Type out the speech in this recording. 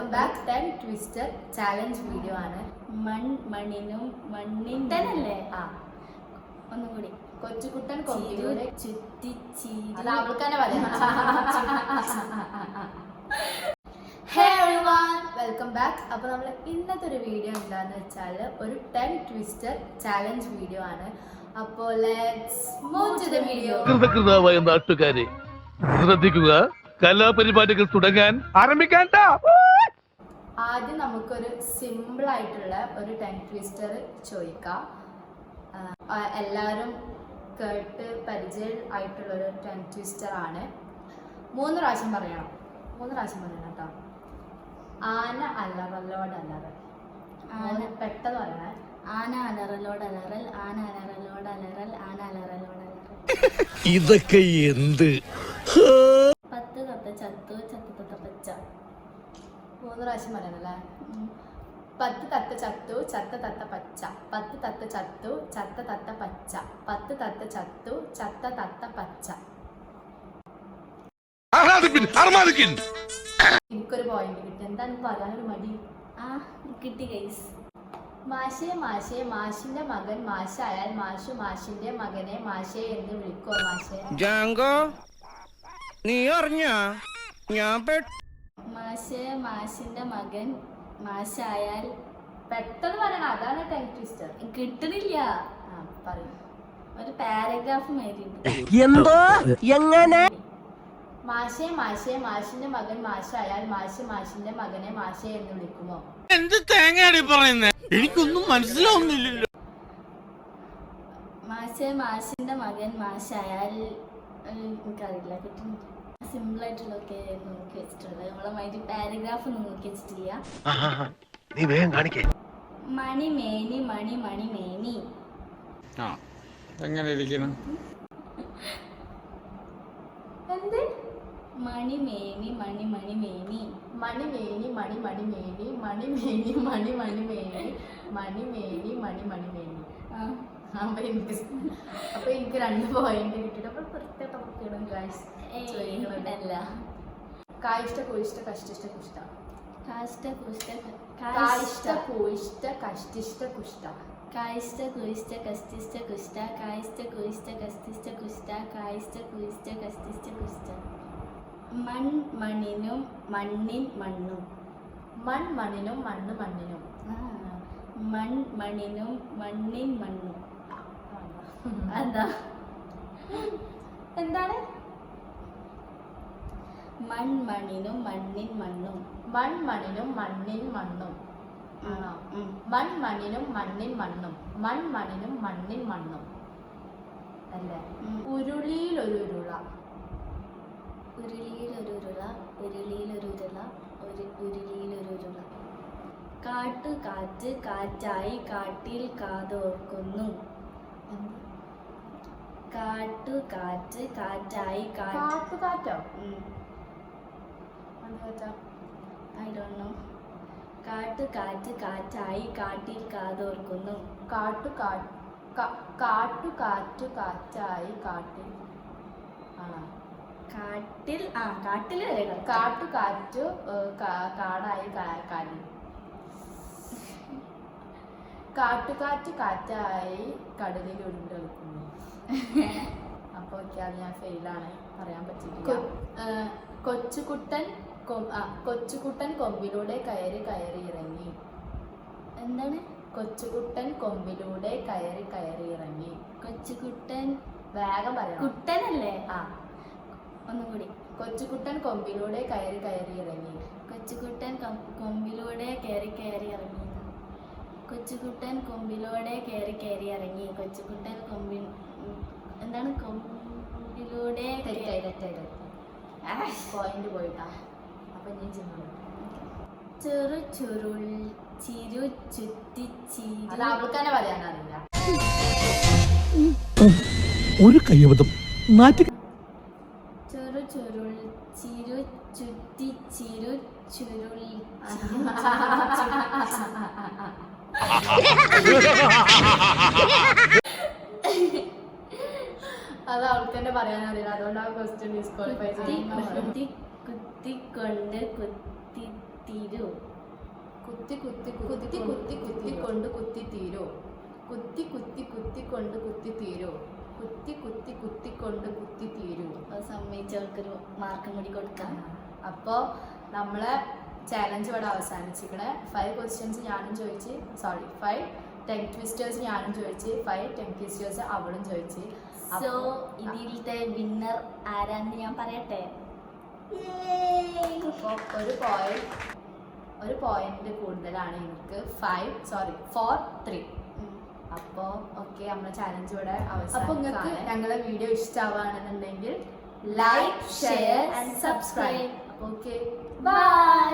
Welcome back. 10 twister challenge video ആണ്. മണ്ണിനും മണ്ണിനല്ലേ? ഒന്നുകൂടി. കൊച്ചുകുട്ടൻ കൊമ്പിലൂടെ ചുറ്റി അത് അവൾക്കന്നെ പറയാം. ഹേ എവരിവൺ, വെൽക്കം ബാക്ക്. അപ്പോൾ നമ്മൾ ഇന്നത്തെ ഒരു വീഡിയോ എന്താണെന്ന് വെച്ചാൽ ഒരു 10 ട്വിസ്റ്റർ ചാലഞ്ച് വീഡിയോ ആണ്. അപ്പോൾ let's move to the video. കൃതകൃതാവായ നാട്ടുകാരെ ശ്രദ്ധിക്കുക, കലാപരിപാടികൾ തുടങ്ങാൻ ആരംഭിക്കാൻ. ആദ്യം നമുക്കൊരു സിമ്പിൾ ആയിട്ടുള്ള ഒരു 10 ട്വിസ്റ്റർ ചോദിക്കാം. എല്ലാവരും കേട്ട് പരിചയം ആയിട്ടുള്ള ഒരു 10 ട്വിസ്റ്റർ ആണ്. 3 പ്രാവശ്യം പറയണം കേട്ടോ. ആന അലറലോട് അലറൽ. പെട്ടെന്ന് പറയണേ. ആന അലറലോട് അലറൽ, ആന അലറലോട് അലറൽ, ആന അലറലോട് അലറൽ. ഇതൊക്കെ എന്ത്? 10 തത്ത ചത്തു, ചത്തു തത്ത പച്ച. 3 പ്രാവശ്യം പറയണല്ലേ. 10 തത്ത ചത്തു, ചത്ത തത്ത പച്ച. 10 തത്ത ചത്തു, ചത്ത തത്ത പച്ച. 10 തത്ത ചത്തു, ചത്ത തത്ത പച്ച. എനിക്കൊരു പോയിന്റ് കിട്ടി. എന്താണ് പറയാനൊരു മടി? കിട്ടി ഗൈസ്. മാഷേ മാഷേ മാഷിന്റെ മകൻ മാഷായാൽ മാഷു മാഷിന്റെ മകനെ മാഷേ എന്ന് വിളിക്കോ മാഷേ? ജാങ്കോ, നീ അറിഞ്ഞ ഞാൻ മാഷിന്റെ മകൻ മാഷായാൽ പെട്ടെന്ന് പറയണം. അതാണ് 10 ട്വിസ്റ്റർ. കിട്ടണില്ല. പറയും. ഒരു പാരഗ്രാഫ് മേലുണ്ട്. എന്തോ എങ്ങനെ? മാഷേ മാഷേ മാഷിന്റെ മകൻ മാഷായാൽ മാഷു മാഷിന്റെ മകനെ മാഷേ എന്ന് വിളിക്കുമോ? എന്ത് തേങ്ങയാടി പറയുന്നേ? എനിക്കൊന്നും മനസ്സിലാവുന്നില്ലല്ലോ. മാഷിന്റെ മകൻ മാഷായാൽ എനിക്കറിയില്ല, കിട്ടുന്നില്ല. സിമ്പിൾ ആയിട്ടുള്ളതൊക്കെ നോക്കി വെച്ചിട്ടുള്ളത്. നമ്മളെ മൈൻഡ് പാരഗ്രാഫ് നോക്കി വെച്ചിട്ടില്ല. നീ വേഗം കാണിക്കേ. മണിമേനി മണി മണിമേനി. എങ്ങനെ ഇരിക്കണം? എന്ത്? മണിമേനി മണി മണിമേനി. മണിമേനി മണി മണിമേനി മണിമേനി മണി മണിമേനി മണിമേനി മണി മണിമേനി. അപ്പൊ എനിക്ക് 2 പോയിന്റ് കിട്ടിട്ട് അപ്പൊ പ്രത്യേകം അല്ല. കായിഷ്ട കൂയിഷ്ട കഷ്ടിഷ്ട കുഷ്ട. കാഷ്ട കുഷ്ട കായിഷ്ട കൂയിഷ്ട കഷ്ടിഷ്ട കുഷ്ട. കായിഷ്ട കുയിഷ്ട കസ്തിഷ്ട കുഷ്ട. കായിഷ്ട കുയിഷ്ട കസ്തിഷ്ട കുഷ്ട. കായിഷ്ട കുയിഷ്ട കസ്തിഷ്ട കുഷ്ട. മണ്ണിനും മണ്ണിൻ മണ്ണും. മണ്ണിനും മണ്ണ് മണ്ണിനും. മണ്ണിനും മണ്ണിൻ മണ്ണും. അതാ എന്താണ്? മണ്ണിനും മണ്ണിൻ മണ്ണും. മണ്ണിനും മണ്ണിൻ മണ്ണും. മണ്ണിനും മണ്ണിൻ മണ്ണും. മണ്ണിനും മണ്ണിൻ മണ്ണും അല്ലേ? ഉരുളിയിലൊരു ഉരുള. ഉരുളിയിലൊരു ഉരുള, ഉരുളിയിലൊരു ഉരുള, ഉരുളിയിലൊരു ഉരുള. കാറ്റ് കാറ്റായി കാട്ടിൽ കാതോർക്കുന്നു. കാറ്റ് കാറ്റായി കാറ്റോ? I don't know. കാറ്റ് കാറ്റായി കാട്ടിൽ കാതോർക്കുന്നു. കാറ്റായി കാട്ടിൽ. കാട്ടിൽ വരെ കാറ്റു കാടായി കാലിൽ. കാറ്റുകാറ്റ് കാറ്റായി കടലിൽ ഉരുണ്ട് കളിക്കുന്നു. അപ്പൊ അത് ഞാൻ ഫെയിലാണ്, പറയാൻ പറ്റില്ല. കൊച്ചുകുട്ടൻ കൊമ്പിലൂടെ കയറി ഇറങ്ങി. എന്താണ്? കൊച്ചുകുട്ടൻ കൊമ്പിലൂടെ കയറി ഇറങ്ങി. കൊച്ചുകുട്ടൻ. വേഗം പറയണം. കുട്ടനല്ലേ? ഒന്നുകൂടി. കൊച്ചുകുട്ടൻ കൊമ്പിലൂടെ കയറി ഇറങ്ങി. കൊച്ചുകുട്ടൻ കൊമ്പിലൂടെ കയറി ഇറങ്ങി. കൊച്ചുകുട്ടൻ കൊമ്പിലൂടെ കയറി ഇറങ്ങി. കൊച്ചുകുട്ടൻ എന്താണ്? കൊമ്പിലൂടെ തെറ്റായി പോയിന്റ് പോയിട്ടാ. അപ്പൊ ഞാൻ ചെറു ചുരുൾ ചിരു ചുറ്റി അത് അവൾക്കന്നെ പറയാനറിയില്ല. ഒരു കയ്യബദ്ധം നാട്ടി. ചെറു ചുരുൾ ചിരു ചുറ്റി ചിരു ചുരുൾ. അത് അവൾക്ക് തന്നെ പറയാനറിയില്ല. അതുകൊണ്ട് ആ ക്വസ്റ്റ്യൻ ഡിസ്ക്വാളിഫൈ ചെയ്യും. കുത്തിക്കൊണ്ട് കുത്തി തീരൂ. കുത്തി കുത്തി കുത്തി കുത്തി കുത്തി കൊണ്ട് കുത്തി തീരോ. കുത്തി കുത്തി കുത്തി കൊണ്ട് കുത്തി തീരോ. കുത്തി കുത്തി കുത്തി കൊണ്ട് കുത്തി തീരൂ. അത് സമ്മതിച്ചവർക്കൊരു മാർക്കും കൂടി കൊടുക്കാം. അപ്പോൾ നമ്മളെ ചാലഞ്ച് ഇവിടെ അവസാനിച്ചിരിക്കണേ. 5 ക്വസ്റ്റ്യൻസ് ഞാനും ചോദിച്ച്, 5 ടങ് ട്വിസ്റ്റേഴ്സ് ഞാനും ചോദിച്ച്, 5 ടങ് ട്വിസ്റ്റേഴ്സ് അവളും ചോദിച്ച്. സോ ഇതിലത്തെ വിന്നർ ആരാന്ന് ഞാൻ പറയട്ടെ. അപ്പോൾ ഒരു പോയിന്റ് കൂടുതലാണ് എനിക്ക്. 4-3. അപ്പോൾ ഓക്കെ, നമ്മളെ ചാലഞ്ച് ഇവിടെ അവസാനം. അപ്പോൾ നിങ്ങൾക്ക് ഞങ്ങളെ വീഡിയോ ഇഷ്ടമാവുകയാണെന്നുണ്ടെങ്കിൽ ലൈക്ക്, ഷെയർ ആൻഡ് സബ്സ്ക്രൈബ്. അപ്പോൾ ഓക്കെ, ബൈ.